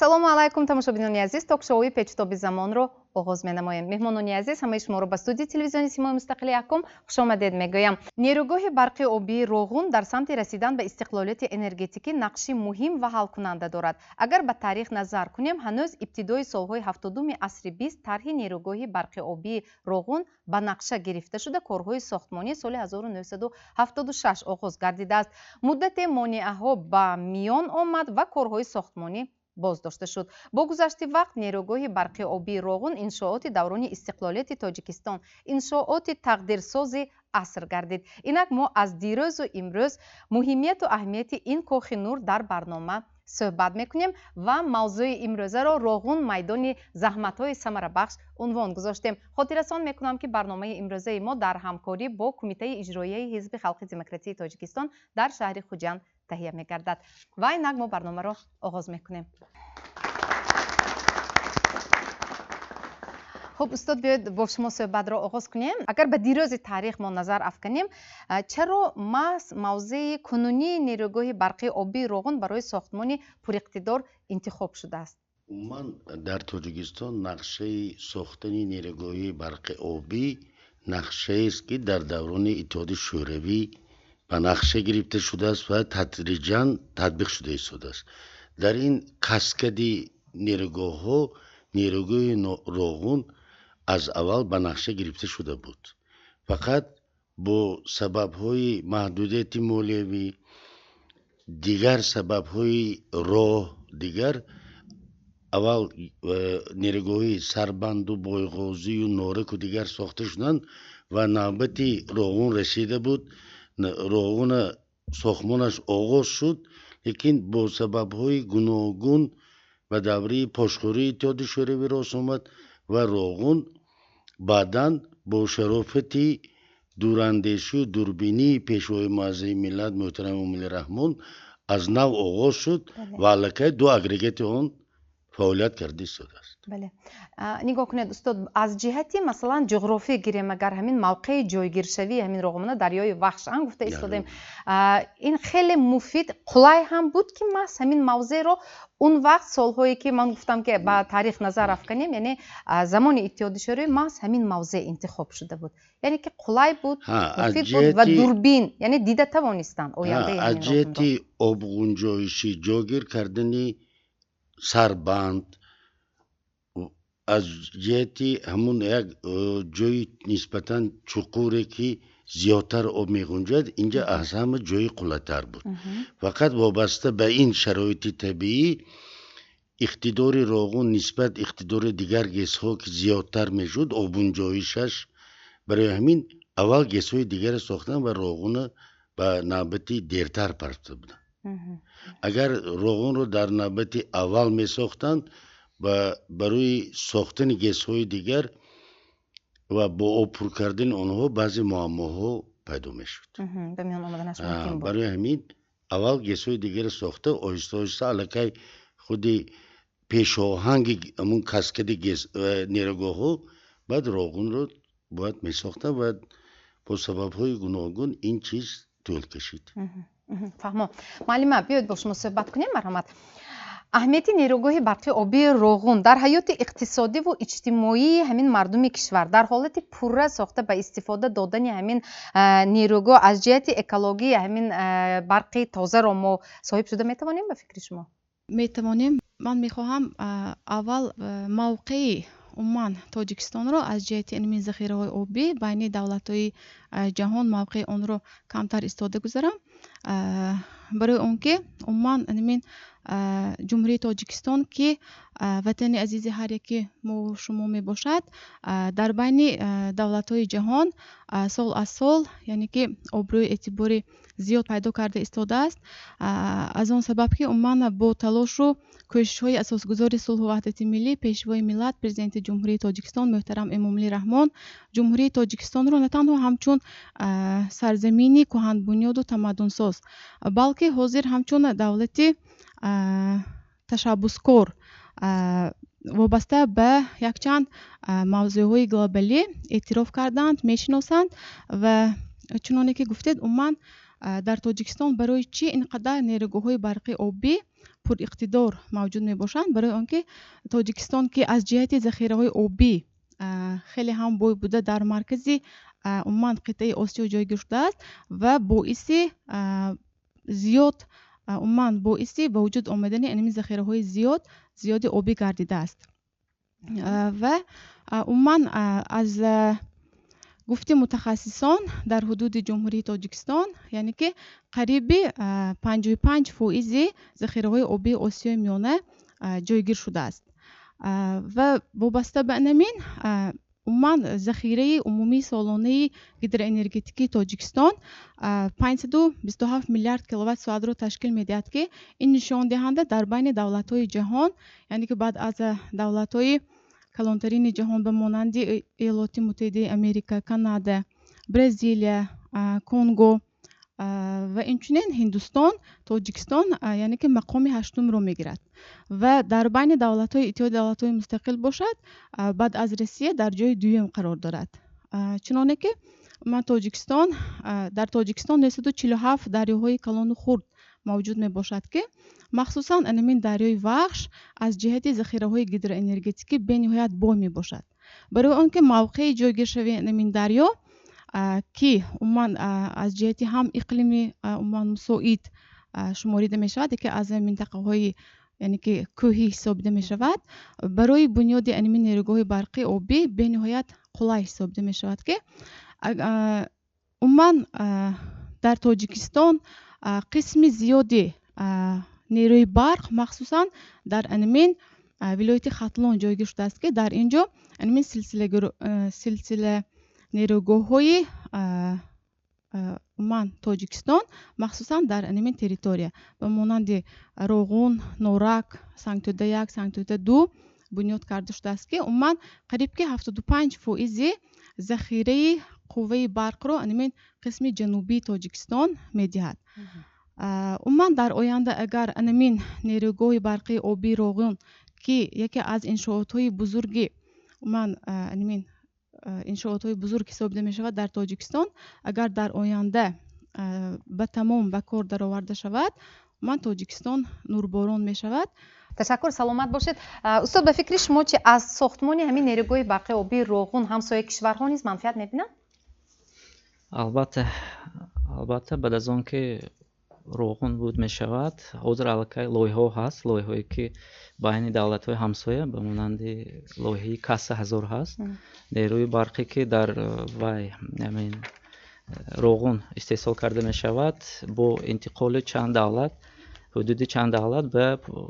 ассалому алайкум тамошобинони азиз, ток-шоуи печтоби замонро оғоз менамоем. Меҳмонони азиз, ҳамаи шуморо ба студияи телевизиони Симои Мустақили Якум хушомадед мегӯям. Нерӯгоҳи барқи обии Роғун дар самти расидан ба истиқлолияти энергетикӣ нақши муҳим ва ҳалкунанда дорад. Агар ба тарих назар кунем, ҳанӯз ибтидои солҳои 70-уми асри 20 тарҳи нерӯгоҳи барқи обии Роғун ба нақша гирифта шуда корҳои сохтмонӣ соли 1976 оғоз гардидааст. Муддате монеаҳо ба миён омад ва корҳои сохтмонӣ боздошта шуд. Бо гузашти вақт нерӯгоҳи барқи обии Роғун иншооти даврони истиқлолияти Тоҷикистон, иншооти тақдирсози аср гардид. Инак мо аз дирӯзу имрӯз муҳимияту аҳамияти ин кохи нур дар барнома суҳбат мекунем ва мавзӯи имрӯзаро Роғун майдони заҳматҳои самарабахш унвон гузоштем. Хотиррасон мекунам ки барномаи имрӯзаи мо дар ҳамкорӣ бо Кумитаи иҷроияи Ҳизби халқи демократии Тоҷикистон дар шаҳри Хуҷанд таҳия мегардад. Ва инак мо барномаро оғоз мекунем. خب استاد بیاید با شما صحبت را آغاز کنیم. اگر به دیروز تاریخ ما نظر افکنیم، چرا موضع کنونی نیروگاه برقی آبی روغن برای ساختمان پراقتدار انتخاب شده است؟ من در تاجیکستان نقشه ساختن نیروگاه برقی آبی نقشه است که در دوران اتحاد شوروی به نقشه گرفته شده است و تدریجاً تطبیق شده است. در این کاسکادی نیروگاه ها نیروگاه روغن از اول به نقشه گرفته شده بود، فقط با سبب های محدودیت مالیوی دیگر سبب های راه دیگر اول نیروگاه سربند و بایغازی و نارک و دیگر ساخته شدند و نوبتی روغن رسیده بود. روغن ساختمانش آغاز شد، لیکن با سبب های گوناگون و دوره پاشخوری اتحاد شوروی راست آمد و روغن بعداً با شرافتی دوراندیشی و دوربینی پیشوای معظم ملت محترم امیل رحمان از نو آغاز شد و علاقه دو اگریگیت آن فعالیت کرده شده است. بله. نگاه کنید استاد، از جهتی مثلا جغرافی گیریم، اگر همین موقع جایگیرشوی همین روغن دریای وحش گفته ایستادیم، این خیلی مفید قلای هم بود که ما همین موضوع رو اون وقت سالهایی که من گفتم که با تاریخ نظر افکنیم، یعنی زمان اتحاد شوروی ما همین موضوع انتخاب شده بود، یعنی که قلای بود، مفید بود و دوربین، یعنی دیده توانستن آینده. از جهتی آبگونجایشی جاگیر کردنی سربند، از جهتی همون یک جای نسبتاً چقوره که زیادتر آب می‌گنجد، اینجا از همه جای قلاتر بود. فقط وابسته به این شرایط طبیعی اقتدار روغن نسبت اقتدار دیگر گیس‌ها که زیادتر میشد، آبگونجایشش، برای همین اول گیس‌های دیگر ساختن و روغن به نوبتی دیرتر پرسته بودن. اگر روغن رو در نوبتی اول می ساختن و برای ساختن گیس‌های دیگر و با آب پر کردن آنها بعضی معماها پیدا می شد. برای همین اول گیس‌های دیگر ساخته، آهسته آهسته علاقه خودی پیش آهنگ همون کاسکاد نیروگاه ها بعد روغن رو باید می ساخته و با سبب های گوناگون این چیز طول کشید. فهمم. معلم بیاید با شما صحبت کنیم. مرحمت. اهمیتی نیروگاه برقی آبی روغن در حیات اقتصادی و اجتماعی همین مردم کشور در حالت پوره ساخته به استفاده دادن همین نیروگاه از جهت اکولوژی همین برقی تازه را ما صاحب شده میتوانیم به فکر شما؟ میتوانیم. من میخواهم اول موقعی عمان تاجیکستان رو از جهت این ذخیره های آبی بین دولت های جهان موقع آن رو کمتر استفاده گذارم. برای اون که عمان این جمهوری تاجیکستان که وطن عزیز هر یکی ما شما می باشد، در بین دولت های جهان سال از سال یعنی که آبروی اعتباری زیاد پیدا کرده ایستاده است. از آن سبب که عمان با تلاش و کوشش های اساسگذار صلح و وحدت ملی پیشوای ملت پرزیدنت جمهوری تاجیکستان محترم امیل رحمان جمهوری تاجیکستان را نه تنها همچون سرزمینی کهن بنیاد و تمدن ساز بلکه حاضر همچون دولتی تشبثکار وابسته به یک چند موضوعهای گلوبالی اعتراف کردند، میشناسند و чуноне ки гуфтед умуман дар тоҷикистон барои чӣ инқадар нерӯгоҳҳои барқи обӣ пуриқтидор мавҷуд мебошанд? Барои он ки тоҷикистон ки аз ҷиҳати захираҳои обӣ хеле ҳам бой буда дар маркази умуман қитъаи Осиё ҷойгир шудааст ва боиси зиёд умуман боиси ба вуҷуд омадани инами захираҳои зиёди обӣ гардидааст. Ва умуман аз гуфти мутахассисон дар ҳудуди ҷумҳурии Тоҷикистон, яъне ки қариби 55% захираҳои обии Осиёи Миёна ҷойгир шудааст. Ва вобаста ба инамин умуман захираи умумии солонаи гидроэнергетикии Тоҷикистон 527 миллиард киловатт-соатро ташкил медиҳад ки ин нишондиҳанда дар байни давлатҳои ҷаҳон, яъне ки баъд аз давлатҳои калонтарини ҷаҳон ба монанди Иёлоти Муттаҳидаи Америка, Канада, Бразилия, Конго ва инчунин Ҳиндустон, Тоҷикистон яъне ки мақоми 8-умро мегирад ва дар байни давлатҳои Иттиҳоди Давлатҳои Мустақил бошад, баъд аз Русия дар ҷои дуюм қарор дорад. Чуноне ки дар Тоҷикистон 247 дарёҳои калону хурд мавҷуд мебошад ки махсусан инамин дарёи Вахш аз ҷиҳати захираҳои гидроэнергетикӣ бениҳоят бой мебошад. Барои он ки мавқеи ҷойгиршавии инамин дарё ки умуман аз ҷиҳати ҳам иқлими умуман мусоид шуморида мешавад, яке аз минтақаҳои яъне ки кӯҳӣ ҳисобида мешавад, барои бунёди инамин нерӯгоҳи барқи обӣ бениҳоят қулай ҳисобида мешавад ки умуман дар Тоҷикистон қисми зиёди нерӯи барқ махсусан дар инамин вилояти Хатлон ҷойгир шудааст ки дар ин ҷо инамин силсила нерӯгоҳҳои умуман Тоҷикистон махсусан дар инамин территория ба монанди Роғун, Норак, Сангтӯда 1, Сангтӯда 2 бунёд карда шудааст ки умуман қариб ки 75% захираи қувваи барқро инамин қисми ҷанубии Тоҷикистон медиҳад. Умуман дар оянда агар инамин нерӯгоҳи барқи обии Роғун ки яке аз иншоотҳои бузурги умуман инамин иншоотҳои бузург ҳисобида мешавад дар Тоҷикистон, агар дар оянда ба тамом ба кор дароварда шавад, умуман Тоҷикистон нурборон мешавад. Ташаккур, саломат бошед. Устод, ба фикри шумо чи аз сохтмони ҳамин нерӯгоҳи барқи обии Роғун ҳамсояи кишварҳо низ манфиат мебинанд? албатта баъд аз он ки Роғун буд мешавад, ҳозир аллакай лоиҳаҳо ҳаст, лоиҳае ки байни давлатҳои ҳамсоя ба монанди лоиҳаи Касса ҳазор ҳаст. нерӯи барқе ки дар вай Роғун истеҳсол карда мешавад, бо интиқоли чанд давлат, ҳудуди чанд давлат ба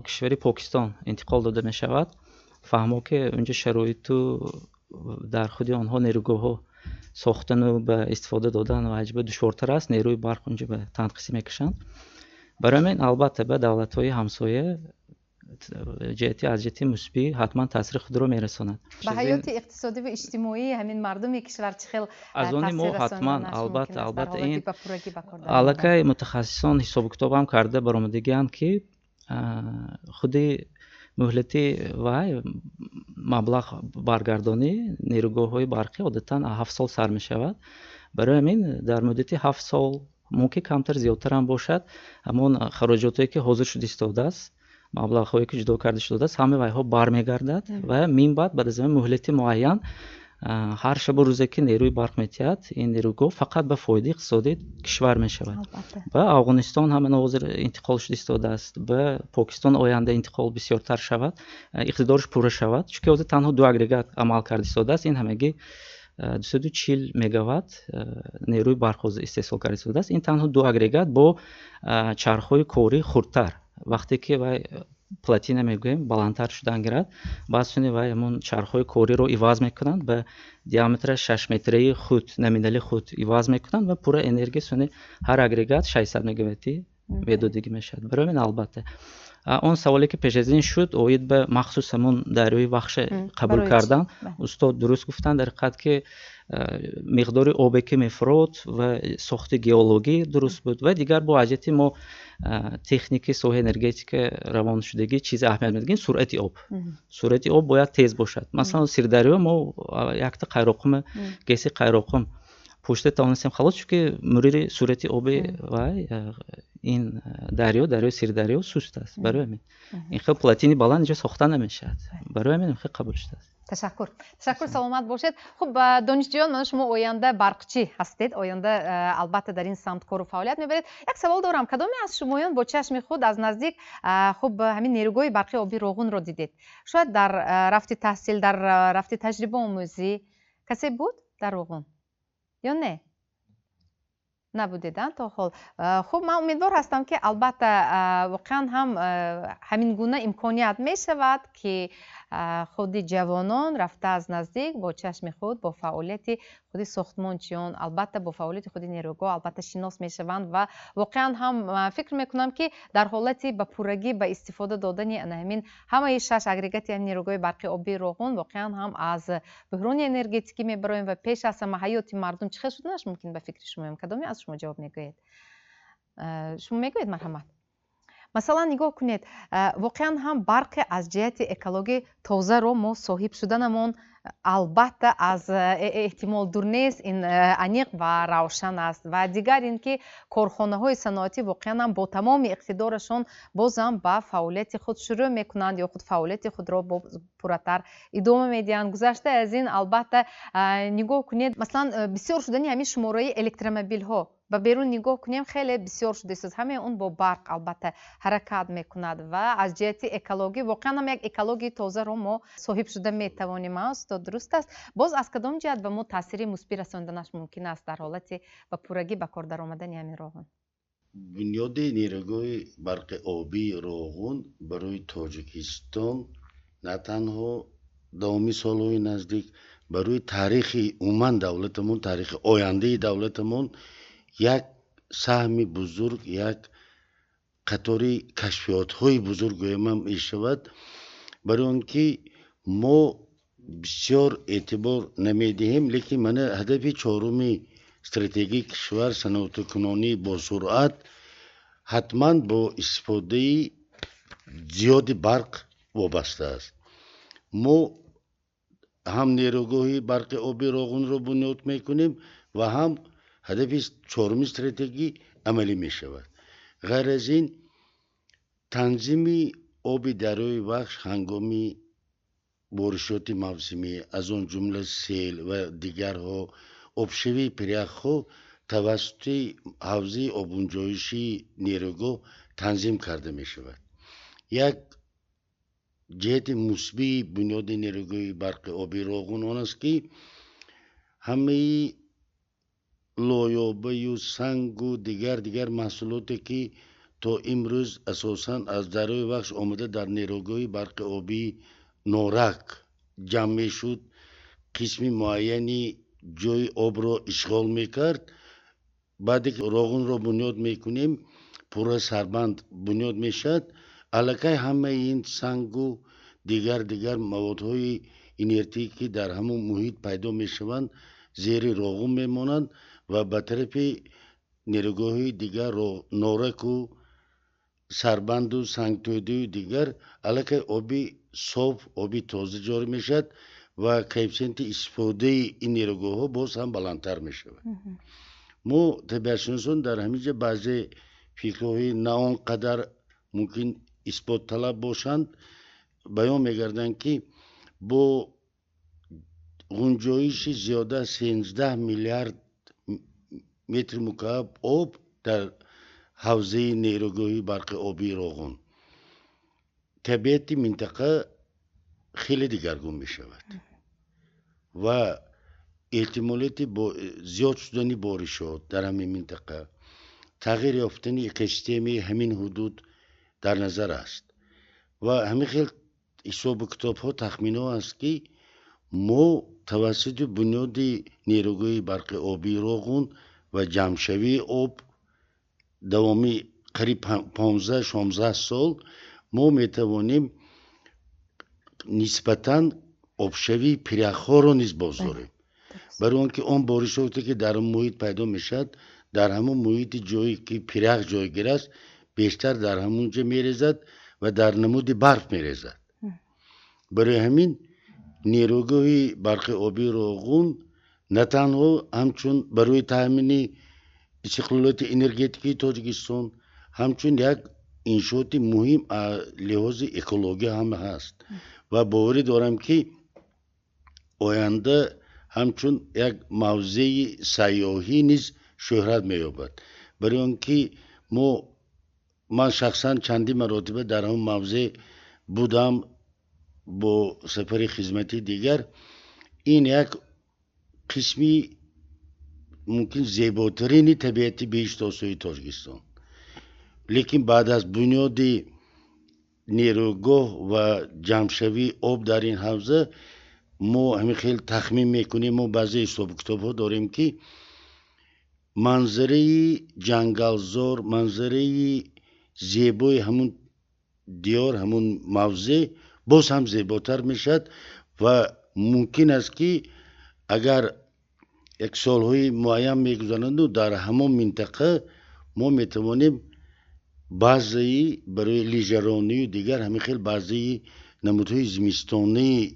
кишвари Покистон интиқол дода мешавад. фаҳмо ки унҷо шароиту дар худи онҳо нерӯгоҳҳо сохтану ба истифода додан ва аҷиба душвортар аст. нерӯи барқ унҷо ба танқисӣ мекашанд. барои ин албатта ба давлатҳои ҳамсоя аз ҷиҳати мусбӣ ҳатман таъсири худро мерасонад. ба ҳаёти иқтисодӣ ва иҷтимоии ҳамин мардуми кишвар чӣ хел аз они мо ҳатман албатта ин аллакай мутахассисон ҳисобу китобам карда баромадагианд ки худи муҳлати вай маблағ баргардонӣ нерӯгоҳҳои барқӣ одатан 7 сол сар мешавад. барои ҳамин дар муддати 7 сол мумкин камтар зиёдтар ҳам бошад, ҳамон хароҷотое ки ҳозир шуд истодааст, маблағҳое ки ҷудо карда шудааст, ҳама вайҳо бармегардад ва минбаъд баъд аз ин муҳлати муайян ҳар шабу рӯзе ки нерӯи барқ метиҳад, ин нерӯгоҳ фақат ба фоидаи иқтисодии кишвар мешавад. ба Афғонистон ҳаман ҳозир интиқол шуд истодааст, ба Покистон оянда интиқол бисёртар шавад, иқтидораш пурра шавад, чунки ҳозир танҳо 2 агрегат амал карда истодааст. ин ҳамагӣ 240 мегаватт нерӯи барқ ҳозир истеҳсол карда истодааст. ин танҳо 2 агрегат бо чархҳои кори хурдтар, вақте ки вай платина мегӯем баландтар шудан гирад, баъд суни вай ҳамон чархҳои кориро иваз мекунанд, ба диаметра 6 метраи худ номинали худ иваз мекунанд ва пурра энергия суни ҳар агрегат 600 мегаваттӣ медодагӣ мешавад. барои ин албатта он саволе ки пеш аз ин шуд оид ба махсус ҳамон дарёи Вахша қабул кардан, устод дуруст гуфтанд дар ҳақиқат ки миқдори обе ки мефурод ва сохти геологӣ дуруст буд ва дигар бо аҷати мо техники соҳаи энергетика равоншудагӣ чизи аҳамият медиҳем, суръати об. суръати об бояд тез бошад. масалан Сирдарё мо якта қайроқуми геси қайроқум пушта тавонистем халос чунки мурири сурати оби вай ин дарёи сирдарё суст аст. барои ҳамин ин хел плотини баланд инҷо сохта намешавад. барои ҳамин хел қабул шудааст. ташаккур, саломат бошед. хуб, донишҷӯён, мана шумо оянда барқчӣ ҳастед, оянда албатта дар ин самт кору фаъолият мебаред. Як савол дорам, кадоме аз шумоён бо чашми худ аз наздик хуб ҳамин нерӯгоҳи барқи оби Роғунро дидед? шояд дар рафти таҳсил, дар рафти таҷриба омӯзӣ касе буд дар Роғун ё не? набудед то ҳол. хуб, ман умедвор ҳастам ки албатта воқеан ҳам ҳамин гуна имконият мешавад ки худи ҷавонон рафта аз наздик бо чашми худ бо фаъолияти худи сохтмончиён, албатта бо фаъолияти худи нерӯгоҳ албатта шинос мешаванд ва воқеан ҳам фикр мекунам ки дар ҳолати ба пуррагӣ ба истифода додани ҳамин ҳамаи 6 агрегати нерӯгоҳи барқи оби Роғун воқеан ҳам аз буҳрони энергетикӣ мебароем ва пеш аз ҳама ҳаёти мардум чӣ хел шуданаш мумкин ба фикри шумоем? кадоме аз шумо ҷавоб мегӯед? шумо мегӯед марҳамат. масалан нигоҳ кунед, воқеан ҳам барқи аз ҷиҳати экологӣ тозаро мо соҳиб шуданамон албатта аз эҳтимол дур нест, ин аниқ ва равшан аст. ва дигар ин ки корхонаҳои саноатӣ воқеан ҳам бо тамоми иқтидорашон бозам ба фаъолияти худ шурӯъ мекунанд ё худ фаъолияти худро пурратар идома медиҳанд. гузашта аз ин албатта нигоҳ кунед, масалан бисёр шудани ҳамин шумораи электромобилҳо ба берун нигоҳ кунем, хеле бисёр шудааст. ҳамаи он бо барқ албатта ҳаракат мекунад ва аз ҷиҳати экологӣ воқеан ҳам як экологии тозаро мо соҳиб шуда метавонем. то дуруст аст. боз аз кадом ҷиҳат ба мо таъсири мусбӣ расонданаш мумкин аст дар ҳолати ба пуррагӣ ба кор даромадани ҳамин Роғун? бунёди нерӯгоҳи барқи обии Роғун барои Тоҷикистон на танҳо давоми солҳои наздик барои таърихи умуман давлатамон, таърихи ояндаи давлатамон як саҳми бузург, як қатори кашфиётҳои бузург гӯям мешавад, барои он ки мо бисёр эътибор намедиҳем, лекин мана ҳадафи чоруми стратегии кишвар саноатукунонӣ бо суръат ҳатман бо истифодаи зиёди барқ вобаста аст. мо ҳам нерӯгоҳи барқи оби Роғунро бунёд мекунем ва ҳам ҳадафи чоруми стратегӣ амалӣ мешавад. ғайр аз ин танзими оби дарёи Вахш ҳангоми боришоти мавсимӣ, аз он ҷумла сел ва дигарҳо, обшавии пиряхҳо тавассути ҳавзаи обунҷоишии нерӯгоҳ танзим карда мешавад. як ҷиҳати мусбии бунёди нерӯгоҳи барқи оби Роғун он аст ки ҳамаи лоёбаю сангу дигар маҳсулоте ки то имрӯз асосан аз дарёи Вахш омада дар нерӯгоҳи барқи оби Норак ҷамъ мешуд, қисми муайяни ҷои обро ишғол мекард. баъде ки Роғунро бунёд мекунем, пурра сарбанд бунёд мешавад, аллакай ҳамаи ин сангу дигар маводҳои инертӣ ки дар ҳамон муҳит пайдо мешаванд зери Роғун мемонанд ва ба тарафи нерӯгоҳи дигар Нораку сарбанду сангтӯйдаю дигар аллакай оби соф, оби тоза ҷорӣ мешавад ва коэффициенти истифодаи ин нерӯгоҳҳо боз ҳам баландтар мешавад. мо табиатшиносон дар ҳаминҷа баъзе фикрҳои на он қадар мумкин исботталаб бошанд баён мегарданд ки бо ғунҷоиши зиёда 13 миллиард метри мукааб об дар ҳавзаи нерӯгоҳи барқи оби Роғун табиати минтақа хеле дигаргун мешавад ва эҳтимолияти зиёд шудани боришот дар ҳамин минтақа, тағйир ёфтани экосистемаи ҳамин ҳудуд дар назар аст ва ҳамин хел ҳисобу китобҳо тахминҳо аст ки мо тавассути бунёди нерӯгоҳи барқи оби Роғун ва ҷамъшавии об давоми қариб 15-16 сол мо метавонем нисбатан обшавии пиряхҳоро низ бозорем, барои он ки он боришоте ки дар он муҳит пайдо мешавад дар ҳамон муҳити ҷое ки пирях ҷойгир аст бештар дар ҳамонҷа мерезад ва дар намуди барф мерезад. барои ҳамин нерӯгоҳи барқи оби Роғун نه تنها همچون برای تامین استقلالیت انرژتیکی تاجیکستان همچون یک انشاءات مهم لحاظ اکولوژی هم هست و باوری دارم که آینده همچون یک موضع سیاحی نیز شهرت می‌یابد. برای آنکه من شخصا چندی مراتبه در اون موضع بودم با سفر خدمتی دیگر. این یک قسمی ممکن زیباترین طبیعتی بیشتاسوی تاجیکستان، لیکن بعد از بنیادی نیروگاه و جمعشوی آب در این حوزه ما همین خیلی تخمین میکنیم. ما بعضی حساب کتاب ها داریم که منظره جنگلزار، منظره زیبای همون دیار، همون موضع باز هم زیباتر میشد و ممکن است که اگر یک سالهای معین میگذرند و در همون منطقه ما میتوانیم بعضی برای لیژرانی و دیگر همین خیلی بعضی نمودهای زمستانی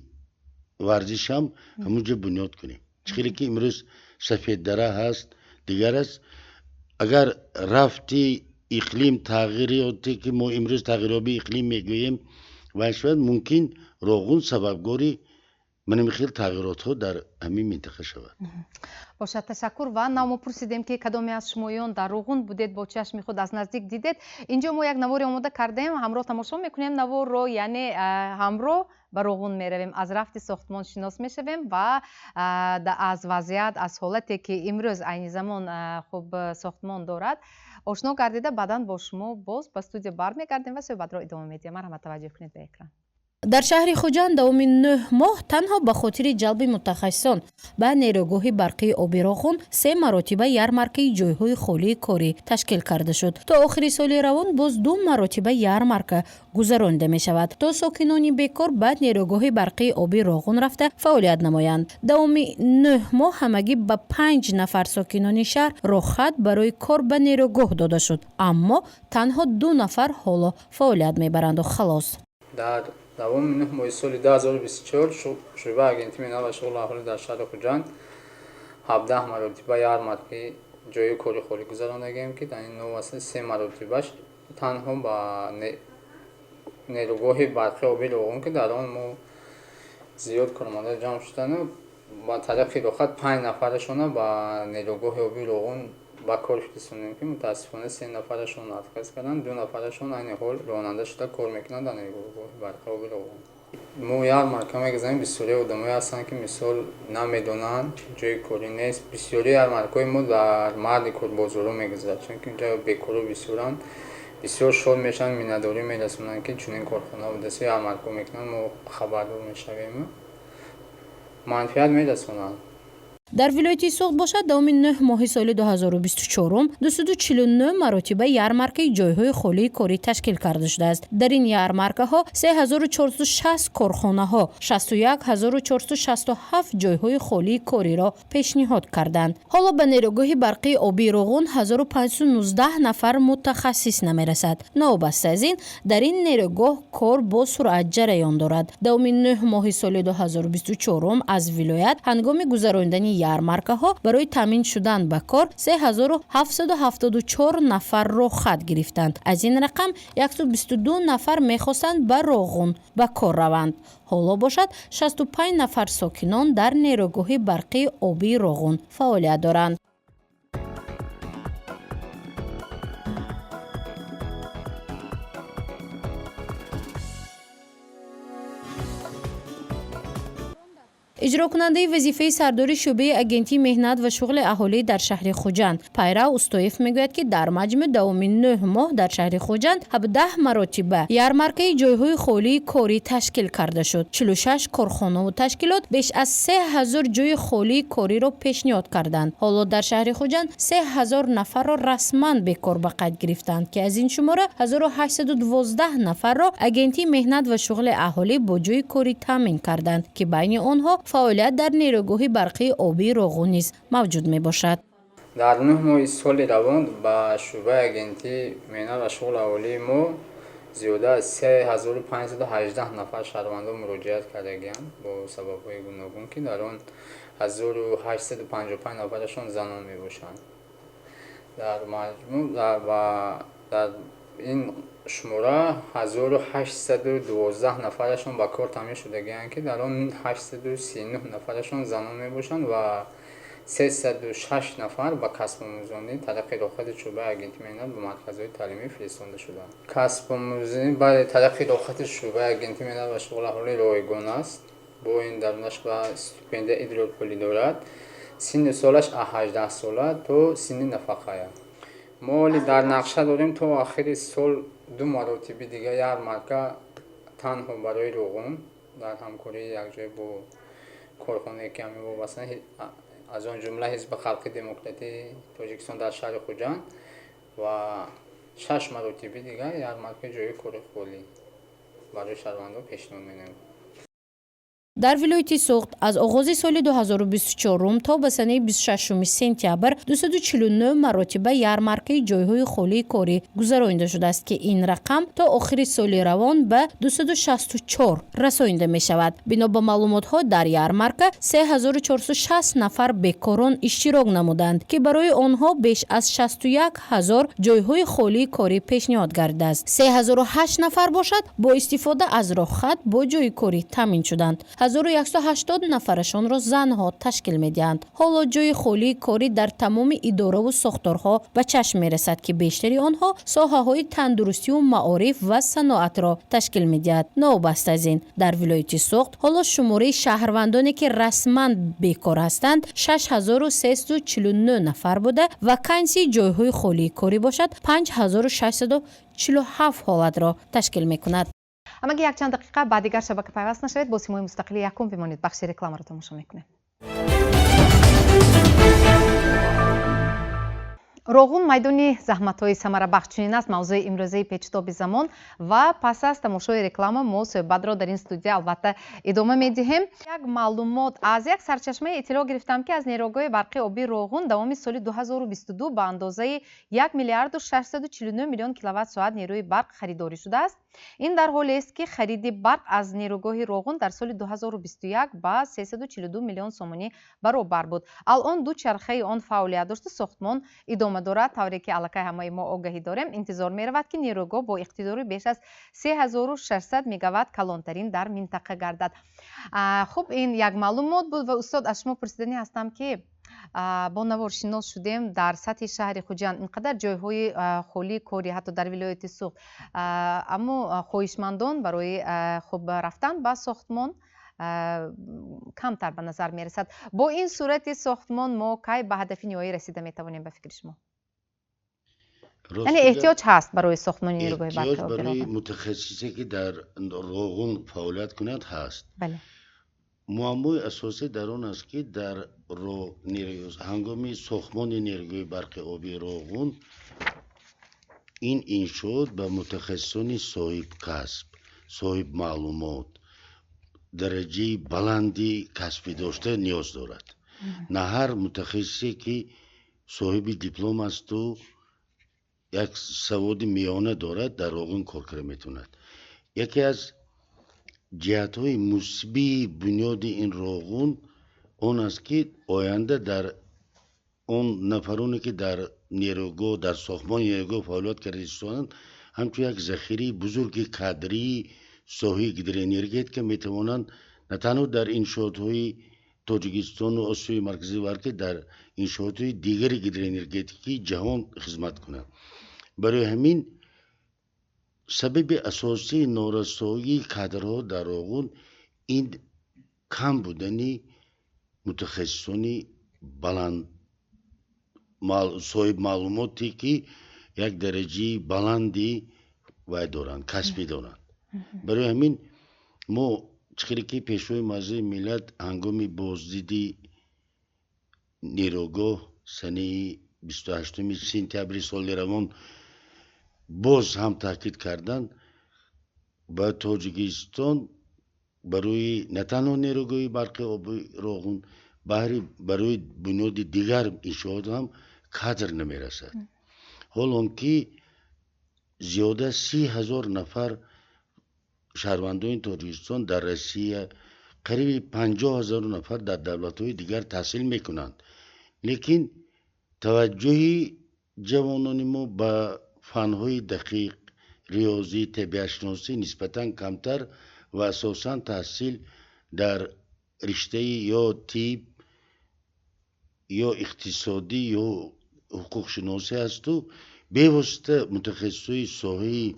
ورزش هم همونجا بنیاد کنیم. خیلی که امروز سفید دره هست دیگر است. اگر رفتی اقلیم تغییراتی که ما امروز تغییرات اقلیم میگوییم و شاید ممکن روغن سببگاری من خیلی تغییرات ها در همین منطقه شود. باشد، تشکر. و نامو پرسیدیم که کدامی از شمایان در روغن بودید، با چشم خود از نزدیک دیدید. اینجا ما یک نواری آماده کردیم، همراه تماشا میکنیم نوار رو، یعنی همراه به روغن میرویم، از رفت ساختمان شناس میشویم و از وضعیت، از حالتی که امروز این زمان خوب ساختمان دارد آشنا گردیده بعداً با شما باز به استودیو برمیگردیم و صحبت را ادامه میدیم. مرحمت توجه کنید به اکران. در شهر خوجند دومین 9 ماه تنها به خاطر جلب متخصصان به نیروگاه برقی آبی روغن 3 مراتبه یارمارکه جایهای خالی کاری تشکیل کرده شد. تا آخر سال روان باز 2 مراتبه یارمارکه گذرانده می شود تا ساکنان بیکار به نیروگاه برقی آبی روغن رفته فعالیت نمایند. دومین 9 ماه همگی به 5 نفر ساکنان شهر رخصت برای کار به نیروگاه داده شد، اما تنها 2 نفر حالا فعالیت می برند و خلاص. در دوام 9 ماه سال 2024 شعبه اگنتی مینال و شغل اهالی در شهر خوجند 17 مراتبه یارمارکه جای کاری خالی گذراندگیم که در این 9 واسه 3 مراتبهش تنها با نیروگاه برقی آبی روغن که در آن ما زیاد کارمندا جمع شدن و با طرف رخصت 5 نفرشون با نیروگاه آبی روغن با کار رسوندیم که متاسفانه 3 نفرشون مرخص کردن، 2 نفرشون این حال راننده شده کار میکنن در نیروگاه برقی آبی روغن. ما یارمارکه میگذاریم بسیاری آدمایی هستن که مثال نمیدونن جای کاری نیست. بسیاری یارمارکای ما در مرد کار بازارو میگذارن چون که اینجا بیکارو بسیارن، بسیار شاد میشن، مینداری میرسونن که چون این کارخانه و دسته یارمارکو میکنن ما خبردار میشویم، منفعت میرسونن. در ولایت سوخت باشد دومین 9 ماه سال 2024 249 مراتبه یارمارکه جایهای خالی کاری تشکیل کرده شده است. در این یارمارکه ها 3460 کارخانه ها 61467 جایهای خالی کاری را پیشنهاد کردند. حالا به نیروگاه برقی آبی روغن 1519 نفر متخصص نمیرسد. نوبسته از این در این نیروگاه کار با سرعت جریان دارد. دومین 9 ماه سال 2024 از ولایت هنگام گذراندن یارمارکه ها برای تامین شدن به کار 3774 نفر رخصت گرفتند. از این رقم 122 نفر میخواستند به روغن به کار روند. حالا باشد 65 نفر ساکنان در نیروگاه برقی آبی روغن فعالیت دارند. اجرا کننده وظیفه سردار شعبه اگنتی مهنت و شغل اهالی در شهر خوجند پیرو استایف میگوید که در مجموع دومین 9 ماه در شهر خوجند 17 مراتبه یارمارکه جایهای خالی کاری تشکیل کرده شد. 46 کارخانه و تشکیلات بیش از 3000 جای خالی کاری را پیشنهاد کردند. حالا در شهر خوجند 3000 نفر را رسما به کار به قید گرفتند که از این شماره 1812 نفر را اگنتی مهنت و شغل اهالی با جای کاری تامین کردند که بین آنها فعالیت در نیروگاه برقی آبی روغن نیز موجود می باشد. در 9 ماه سال روان با شعبه اگنتی مهنت و شغل اهالی ما زیاده از 3518 نفر شهروندان مراجعت کردگی‌اند با سبب‌های گوناگون که در آن 1855 نفرشون زنان می باشند. در مجموع در این شماره 1812 نفرشون با کار تامین شدگی‌اند که در آن 839 نفرشون زنان می باشند و 306 نفر با کسب آموزانی تلقی رخصت شعبه اگنتی مهنت به مرکزهای تعلیمی فرستاده شدند. کسب آموزانی برای تلقی رخصت شعبه اگنتی مهنت و شغل اهالی رایگان است. با این درونش و استیپند ایدرولپولی دارد. سن سالش 18 ساله تا سن نفقه. ما در نقشه داریم تا آخر سال 2 مراتب دیگه یارمارکه تنها برای روغن در همکاری یک جای با کارخانه کمی وابسته از آن جمله حزب خلق دموکراتی تاجیکستان در شهر خوجند و 6 مراتب دیگه یارمارکه جای کار خالی برای شهروندان پیشنهاد می‌نمایم. در ولایت سوخت از آغاز سال 2024 تا به سنه 26 سپتامبر 249 مراتب یارمارکه جایهای خالی کاری گذرانده شده است که این رقم تا آخر سال روان به 264 رسانده می شود. بنا به معلومات ها در یارمارکه 3460 نفر بیکاران اشتراک نمودند که برای آنها بیش از 61000 جایهای خالی کاری پیشنهاد گردیده است. 3008 نفر باشد با استفاده از رخصت با جای کاری تامین شدند. 1180 نفرشان را زنها تشکیل می‌دهند. حالا جای خالی کاری در تمام اداره و ساختارها به چشم می‌رسد که بیشتری آنها ساحه‌های تندرستی و معارف و صنعت را تشکیل می‌دهد. نوبست از این در ولایت سوخت حالا شماره شهروندانی که رسما بیکار هستند 6349 نفر بوده و کنسی جایهای خالی کاری باشد 5647 حالت را تشکیل می‌کند. اما یک چند دقیقه بعد دیگر شبکه پیوست نشوید. با سیمای مستقلی یکم بمانید. بخش رکلام را تماشا میکنیم. روغن میدانی زحمت‌های ثمره‌بخش چنین است موضوع امروزی پیچ‌تابی زمان و پس از تماشای رکلام ما صحبت را در این استودیو البته ادامه می‌دهیم. یک معلومات از یک سرچشمه اطلاع گرفتم که از نیروگاه برقی آبی روغن دوام سال 2022 به اندازه 1 میلیارد و 649 میلیون کیلووات ساعت نیروی برق خریداری شده است. این در حالی است که خرید برق از نیروگاه روغن در سال 2021 با 342 میلیون سومانی برابر بود. الان دو چرخه آن فعالیت داشته ساختمان ادامه دارد. طوری که الکی همه ما آگاهی داریم انتظار می رود که نیروگاه با اقتدار بیش از 3600 مگاوات کلانترین در منطقه گردد. خب این یک معلومات بود و استاد از شما پرسیدنی هستم که با نوارشناس شدیم در سطح شهر خوجند اینقدر جایهای خالی کاری حتی در ولایت سوخت اما خواهشمندان برای خوب رفتن به ساختمان کمتر به نظر می رسد. با این صورت ساختمان ما کی به هدف نهایی رسیده می توانیم به فکر شما؟ یعنی احتیاج هست برای ساختمان نیروگاه برقی آبی روغن؟ برای متخصصی که در روغن فعالیت کند هست. بله. معمای اساسی در آن است که در هنگام ساختمان نیروگاه برقی آبی روغن این انشاءات به متخصصان صاحب کسب، صاحب معلومات، درجه بلندی کسبی داشته نیاز دارد. نه هر متخصصی که صاحب دیپلم است و یک سواد میانه دارد در روغن کار کرده میتوند. یکی از جهت‌های مثبت بنیاد این روغن اون است که آینده در اون نفرانی که در نیروگاه در ساختمان نیروگاه فعالیت کرده ایستادند همچون یک ذخیره بزرگ کادری صاحب گیدر انرژی که میتوانند نه تنها در انشاءات‌های تاجیکستان و آسیای مرکزی بلکه در انشاءات‌های دیگری گیدر انرژیتیکی جهان خدمت کنند. برای همین سبب اساسی نارسایی کادرها در روغن این کم بودنی متخصصانی بلند صاحب معلوماتی که یک درجه بلندی وای دارند کسبی دارند. برای همین ما چخیری که پیشوی مزه ملت هنگامی بازدیدی نیروگاه سنه 28 سپتامبر سال روان باز هم تاکید کردن با تاجیکستان برای نه تنها نیروگاه برقی آبی روغن برای بنیاد دیگر انشاءات هم کادر نمی رسد. حالا که زیاده 30,000 نفر شهروندان تاجیکستان در روسیه قریب 50,000 نفر در دولت‌های دیگر تحصیل میکنند، لیکن توجه جوانان ما به فن‌های دقیق، ریاضی، طبیعت شناسی نسبتاً کمتر و اساساً تحصیل در رشته یا طب یا اقتصادی یا حقوق شناسی است و به واسطه متخصصای ساحه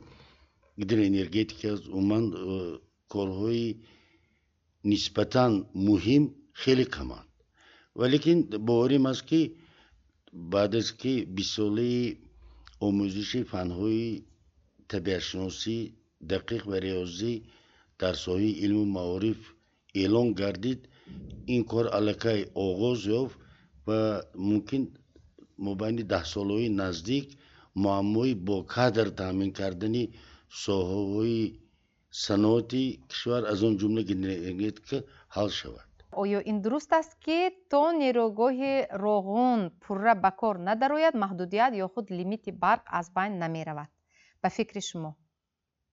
هیدروانرژتیک از عموماً کارهای نسبتاً مهم خیلی کمند. ولیکن باوریم است که بعد از که 20 ساله آموزش فن‌های طبیعت شناسی دقیق و ریاضی در ساحه علم و معارف اعلان گردید، این کار الکی آغاز یافت و ممکن مابین 10 سالهای نزدیک معمای با کادر تامین کردن ساحه‌های صنعتی کشور از آن جمله هیدروانرژتیک حل شود. آیا این درست است که تا نیروگاه روغون پوره به کار ندارد محدودیت یا خود لیمیت برق از بین نمی رود؟ به فکر شما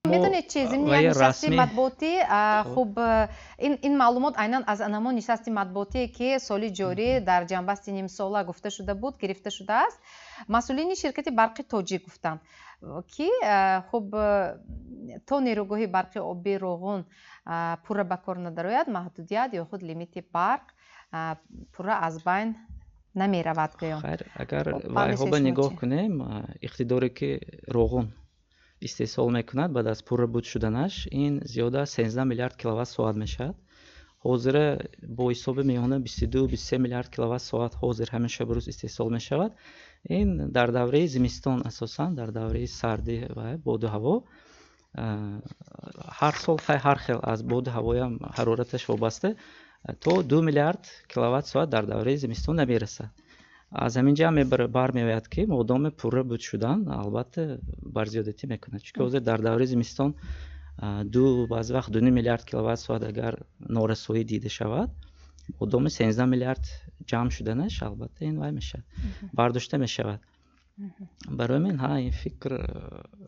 میدونید چیز این نشستی مطبوعاتی خوب این معلومات عیناً از انما نشستی مطبوعاتی که سالی جاری در جنبستی نیم ساله گفته شده بود گرفته شده است، مسئولین شرکت برق تاجیک گفتند که خب تا نیروگاه برق آبی روغون پوره به کار ندارد محدودیت یا خود لیمیت برق پوره از بین نمی رود. اگر وایها نگاه کنیم اقتداری که روغون استحصال میکند بعد از پوره بود شدنش این زیاده 13 میلیارد کیلووات ساعت میشد. حاضر با حساب میانه 22-23 میلیارد کیلووات ساعت حاضر همیشه بروز استحصال میشود. این در دوره زمستان اساسا در دوره سردی و باد و هوا هر سال هر خیل از باد و هوای هم حرارتش وابسته تا 2 میلیارد کیلووات ساعت در دوره زمستان نمیرسد. از همینجا برمیآید که مادام پوره بود شدن البته بر زیادتی میکنه، چون که حاضر در دوره زمستان بعضی وقت 2 میلیارد کیلووات ساعت اگر نارسایی دیده شود مادام 13 میلیارد جمع شدنش البته این وای میشه برداشته میشود. برای من این فکر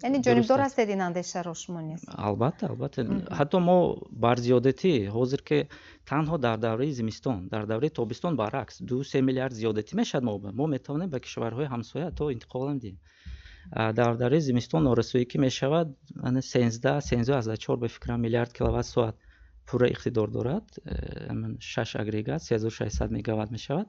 یعنی جانبدار است این اندیشه رو شما نیست؟ البته حتی ما بر زیادتی حاضر که تنها در دوره زمستان در دوره تابستان برعکس 2-3 میلیارد زیادتی میشد ما میتونیم به کشورهای همسایه تا انتقال بدیم. در دوره زمستان نارسایی که میشود 13.4 به فکر میلیارد کیلووات ساعت پوره اقتدار دارد، 6 اگریگات 3600 مگاوات میشود.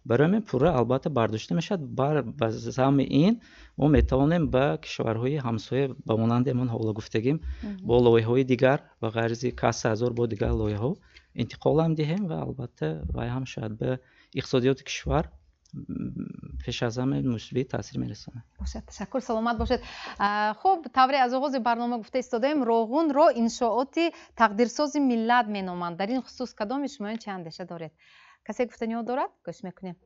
برای من پوره البته برداشته میشد. بر زم این ما میتوانیم به کشورهای همسایه به مانند من حالا گفتگیم با لایحه‌های دیگر و غرض کسب 1000 با دیگر لایحه‌ها انتقال هم دهیم و البته وای هم شاید به اقتصادیات کشور پیش از همه مثبت تاثیر میرسونه. باشد، تشکر، سلامت باشید. خب طوری از آغاز برنامه گفته ایستادیم روغون رو انشاءات تقدیرساز ملت مینامند. در این خصوص کدام شما چه اندیشه دارید؟ کسی گفتنی دارد؟ گوش میکنیم.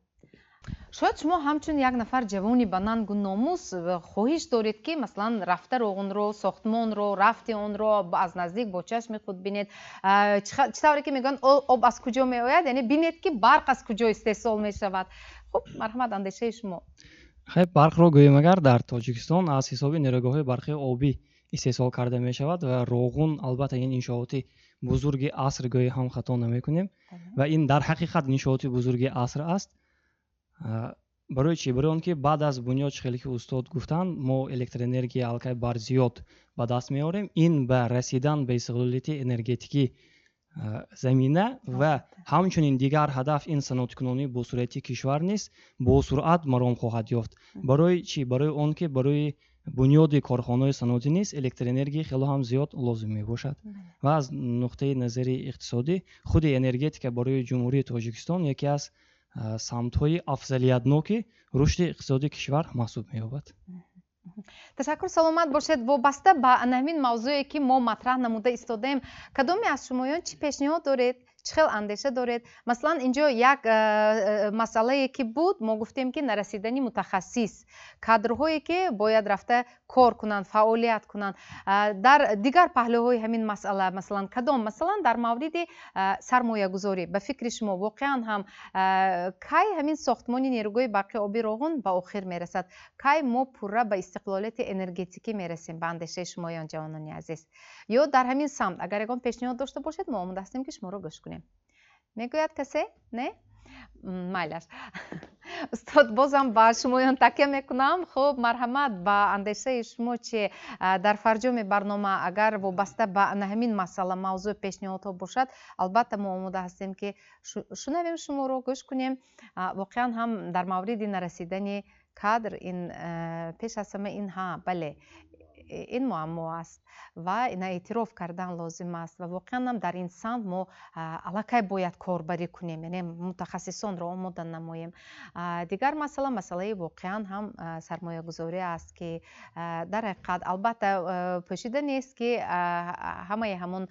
شاید شما همچون یک نفر جوانی به ننگ و ناموس خواهش دارید که مثلا رفته روغون رو، ساختمان رو، رفته اون رو از نزدیک با چشم خود بینید. چطوری که میگن آب از کجا می آید، یعنی بینید که برق از کجا استحصال می شود. خب مرحمت اندیشه شما. خیلی برق رو گویم اگر در تاجیکستان از حساب نیروگاه برقی آبی استحصال کرده می شود و روغون البته این انشاءاتی بزرگ عصر گوی هم خطا نمی کنیم و این در حقیقت انشاءاتی بزرگ عصر است. برای چی؟ برای آنکه بعد از بنیاد شغلی که استاد گفتن ما الکتروانرژی الکی بر زیاد به دست میاریم، این به رسیدن به استقلالیت انرژتیکی زمینه و همچنین دیگر هدف این صنعت کنونی با صورتی کشور نیست با سرعت مرام خواهد یافت. برای چی؟ برای آنکه برای بنیاد کارخانه صنعتی نیست الکتروانرژی خیلی هم زیاد لازم می باشد و از نقطه نظری اقتصادی خود انرژتیک برای جمهوری تاجیکستان یکی از سمت‌های افضلیت‌ناک رشد اقتصادی کشور محسوب می‌یابد. تشکر، سلامت باشید. وابسته به همین موضوعی که ما مطرح نموده ایستادیم کدامی از شمایان چی پیشنهاد دارید؟ чӣ хел андеша доред? Масалан инҷо як масъалае ки буд, мо гуфтем ки нарасидани мутахассис, кадрҳое ки бояд рафта кор кунанд, фаъолият кунанд дар дигар паҳлӯҳои ҳамин масъала, масалан кадом? Масалан дар мавриди сармоягузорӣ ба фикри шумо воқеан ҳам кай ҳамин сохтмони нерӯгоҳи барқи оби Роғун ба охир мерасад? Кай мо пурра ба истиқлолияти энергетикӣ мерасем ба андешаи шумоён ҷавонони азиз? Ё дар ҳамин самт агар ягон пешниҳод дошта бошед, мо омода ҳастем ки шуморо гӯш кунем. Мегӯяд касе? Не? Майлаш. Устод, бозам ба шумоён такя мекунам. Хуб, марҳамат, ба андешаи шумо чӣ дар фарҷоми барнома агар вобаста ба ҳамин масъала мавзӯъ пешниҳодҳо бошад, албатта мо омода ҳастем ки шунавем шуморо, гӯш кунем. Воқеан ҳам дар мавриди нарасидани кадр ин пеш аз ҳама ин бале ин муаммо аст ва ина эътироф кардан лозим аст ва воқеан ҳам дар ин самт мо аллакай бояд корбарӣ кунем, яъне мутахассисонро омода намоем. Дигар масъала масъалаи воқеан ҳам сармоягузорӣ аст ки дар ҳақиқат албатта пӯшида нест ки ҳамаи ҳамон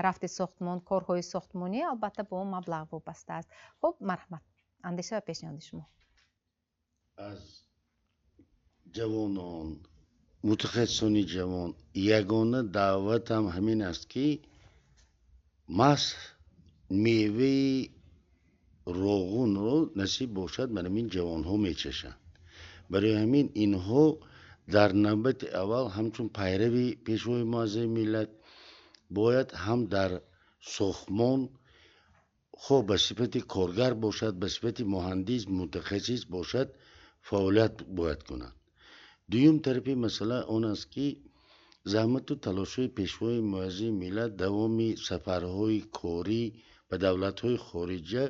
рафти сохтмон, корҳои сохтмонӣ албатта бо маблағ вобаста аст. Хуб, марҳамат. Андеша ва пешниҳоди шумо. аз ҷавонон, мутахассисони ҷавон ягона даъватам ҳамин аст ки маҳз меваи роғунро насиб бошад ба ҳамин ҷавонҳо мечашанд. барои ҳамин инҳо дар навбати аввал ҳамчун пайрави пешвои муаззаи миллат бояд ҳам дар сохтмон хоҳ ба сифати коргар бошад, ба сифати муҳандис, мутахассис бошад, фаъолият бояд кунад. дуюм тарафи масъала он аст ки заҳмату талошҳои пешвои муаззаи миллат давоми сафарҳои корӣ ба давлатҳои хориҷа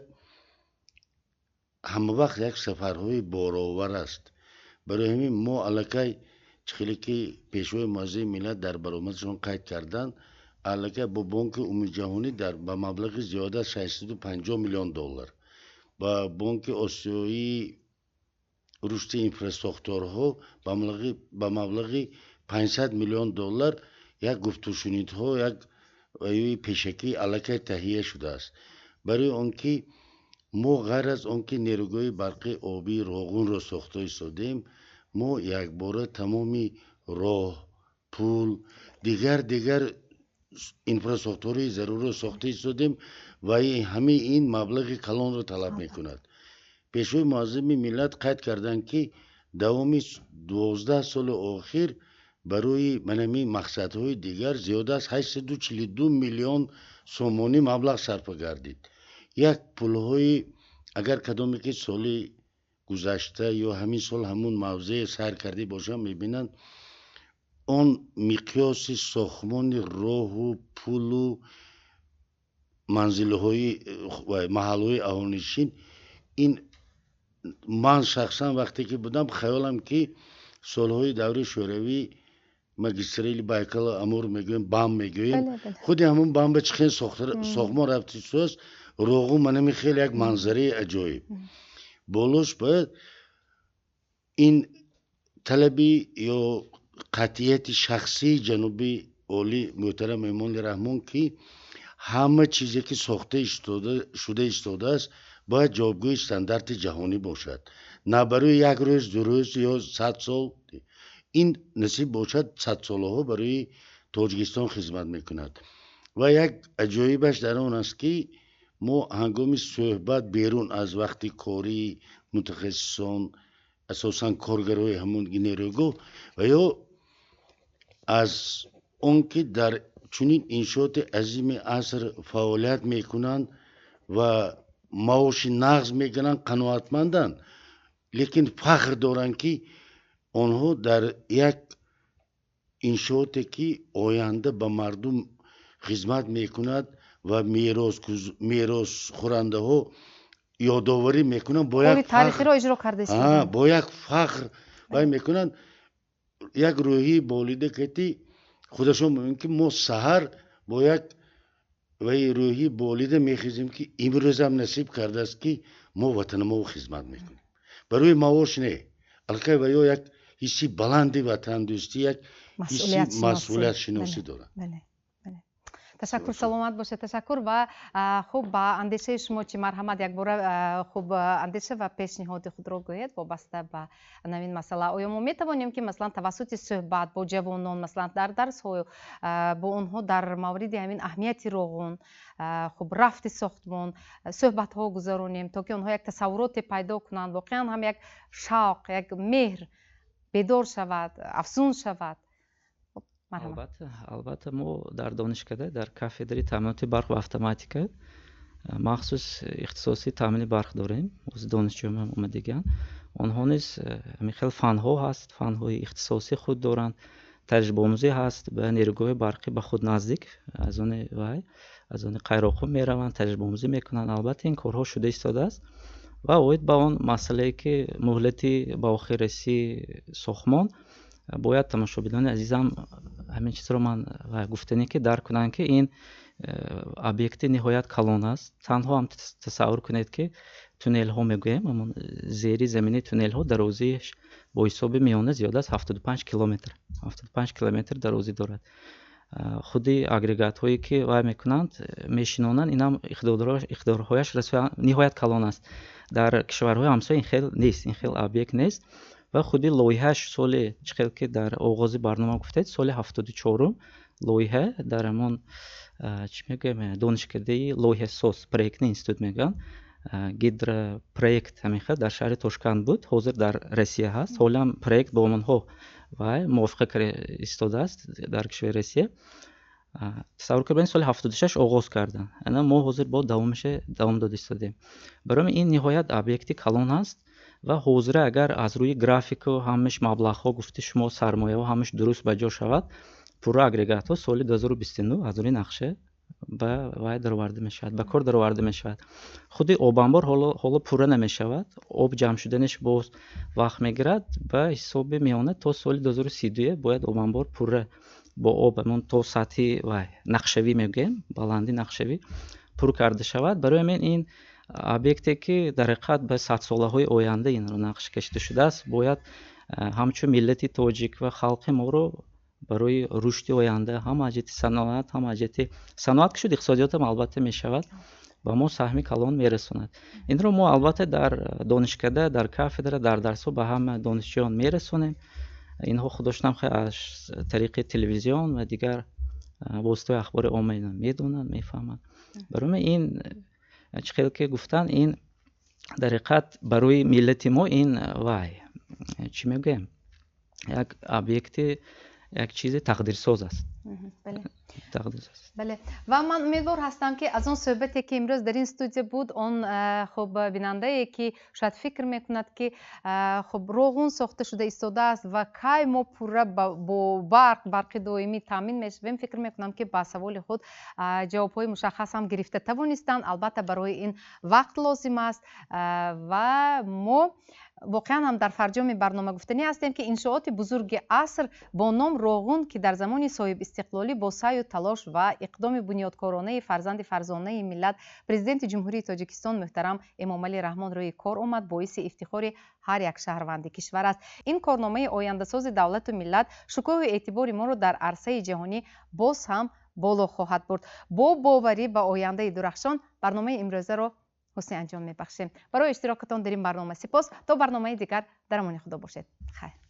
ҳамавақт як сафарҳои боровар аст. барои ҳамин мо аллакай чӣ хеле ки пешвои муаззаи миллат дар баромадашон қайд карданд, аллакай бо бонки умумиҷаҳонӣ ба маблағи зиёда $650 миллион, ба бонки осиёии рушди инфраструктураҳо ба маблағи $500 миллион як гуфтушунидҳо, як пешакӣ аллакай таҳия шудааст. барои он ки мо ғайр аз он ки нерӯгоҳи барқи оби Роғунро сохта истодем, мо якбора тамоми роҳ, пул, дигар инфраструктураи зарурро сохта истодем ва ҳамаи ин маблағи калонро талаб мекунад. пешвои муаззами миллат қайд карданд ки давоми 12 соли охир барои манами мақсадҳои дигар зиёда аз $842 миллион сомонӣ маблағ сарфа гардид. як пулҳои агар кадоме ки соли гузашта ё ҳамин сол ҳамун мавзеъ сайр кардӣ бошанд, мебинанд он миқёси сохтмони роҳу пулу манзилҳои маҳалҳои аҳолинишин, ин ман шахсан вақте ки будам хаёлам ки солҳои даври шӯравӣ магистрали Байкал амур мегӯем, бам мегӯем, худи ҳамун бамба чӣ хел сохтмон рафти сост, Роғун манами хеле як манзараи аҷоиб. болош бояд ин талаби ё қатъияти шахсии ҷаноби оли муҳтарам меҳмони раҳмон ки ҳама чизе ки сохта шуда истодааст бояд ҷавобгӯи стандарти ҷаҳонӣ бошад, на барои як рӯз, ду рӯз ё 100 сол. ин насиб бошад 100 солаҳо барои Тоҷикистон хизмат мекунад. ва як аҷоибаш дар он аст ки мо ҳангоми суҳбат берун аз вақти кории мутахассисон, асосан коргарои ҳамон нерӯгоҳ ва ё аз он ки дар чунин иншооти азими аср фаъолият мекунанд ва маоши нағз мегиранд, қаноатманданд, лекин фахр доранд ки онҳо дар як иншооте ки оянда ба мардум хизмат мекунад ва меросхӯрандаҳо ёдоварӣ мекунанд, бо як фахр вай мекунанд. як рӯҳии болида кати худашон мебинанд ки мо саҳар бо як ваи рӯҳии болида мехизем ки имрӯзам насиб кардааст ки мо ватанамо хизмат мекунем. барои маош не, аллакай ва ё як ҳисси баланди ватандӯстӣ, як ҳисси масъулиятшиносӣ дорад. تشکر سلامت باشه. تشکر و خوب با اندیشه شما چی مرحمت یک بار خوب اندیشه و پیشنهاد خود را گوید وابسته به نوین مسئله. آیا ما میتوانیم که مثلا توسط صحبت با جوانان مثلا در درس ها با اونها در مورد همین اهمیت روغن خوب رفت ساختمان صحبت ها گذارونیم تا که اونها یک تصورات پیدا کنند، واقعا هم یک شوق یک مهر بیدار شود، افزون شود؟ البته ما در دانشکده در کافدری تامینات برق و اتوماتیک مخصوص اختصاصی تامین برق داریم. از دانشجویان اومدگان آنها نیز خیلی فنها هست، فنهای اختصاصی خود دارند، تجربه آموزی هست به نیروگاه برقی به خود نزدیک از آن قیراقو میروند تجربه آموزی میکنند. البته این کارها شده ایستاده است و اوید با اون مسئله که مهلتی با آخر رسی ساختمان باید تماشابینان عزیزم همین چیز رو من گفتنی که درک کنند که این объект نهایت کلان است. تنها هم تصور کنید که تونل ها میگویم اما زیری زمینی تونل ها درازیش با حساب میانه زیاد است 75 کیلومتر درازی دارد. خودی اگریگات هایی که وای میکنند میشینانند این هم اقدارهایش نهایت کلان است. در کشورهای همسایه این خیلی نیست، این خیلی объект نیست و خودی لایحه‌اش سال چقدر که در آغاز برنامه گفتید سال 74 لایحه در همون چی میگم دانشکده لایحه ساز پروژه اینستیتوت میگن گیدر پروژه همیشه در شهر تاشکند بود، حاضر در روسیه هست. حالا پروژه با اونها و موافقه ایستاده است در کشور روسیه. تصور کنید سال 76 آغاز کردن، انا ما حاضر با دوام داده ایستادیم. برای این نهایت объекتی کلان است و حاضر اگر از روی گرافیک و همش مبلغ ها گفته شما سرمایه و همش درست بجا شود پورا اگریگات ها سال 2029 از روی نقشه و درآورده می شود، به کار درآورده می شود. خودی آب انبار حالا پوره نمی شود، آب جمع شدنش باز وقت می گیرد. به حساب میانه تا سال 2032 باید آب انبار پوره با آب من تا سطحی و نقشه‌ای میگیم بلندی نقشه‌ای پر کرده شود. برای من این объекتی که در حقیقت به 100 ساله های آینده این رو نقش کشیده شده است باید همچون ملت تاجیک و خلق ما رو برای رشد آینده هم از جهت صنعت هم از جهت صنعت که شد اقتصادیات هم البته می شود با ما سهم کلان می رساند. این رو ما البته در دانشکده در کافدره در درس ها به هم دانشجویان می رسانیم. اینها خودشون هم از طریق تلویزیون و دیگر واسطه اخبار عامه میدونن میفهمن. برای این چقدر که گفتن این در حقیقت برای ملت ما این وای چی میگم یک объекتی یک چیز تقدیرساز است. بله و من امیدوار هستم که از اون صحبتی که امروز در این استودیو بود اون خب بیننده ای که شاید فکر میکند که خب روغن ساخته شده ایستاده است و کی ما پوره با برق دائمی تامین میشویم، فکر میکنم که با سوال خود جوابهای مشخص هم گرفته توانستند. البته برای این وقت لازم است و ما واقعا هم در فرجام برنامه گفتنی هستیم که انشاءات بزرگ عصر با نام روغن که در زمان صاحب استقلالی با سعی و تلاش و اقدام بنیادکارانه فرزانه ملت پرزیدنت جمهوری تاجیکستان محترم امامعلی رحمان روی کار آمد، باعث افتخار هر یک شهروند کشور است. این کارنامه آینده ساز دولت و ملت شکوه و اعتبار ما رو در عرصه جهانی باز هم بالا خواهد برد. با باوری به آینده درخشان برنامه امروزه رو حسین انجام میبخشیم. برای اشتراکتان در این برنامه سپاس. تا برنامه دیگر در امان خدا باشید. خیر.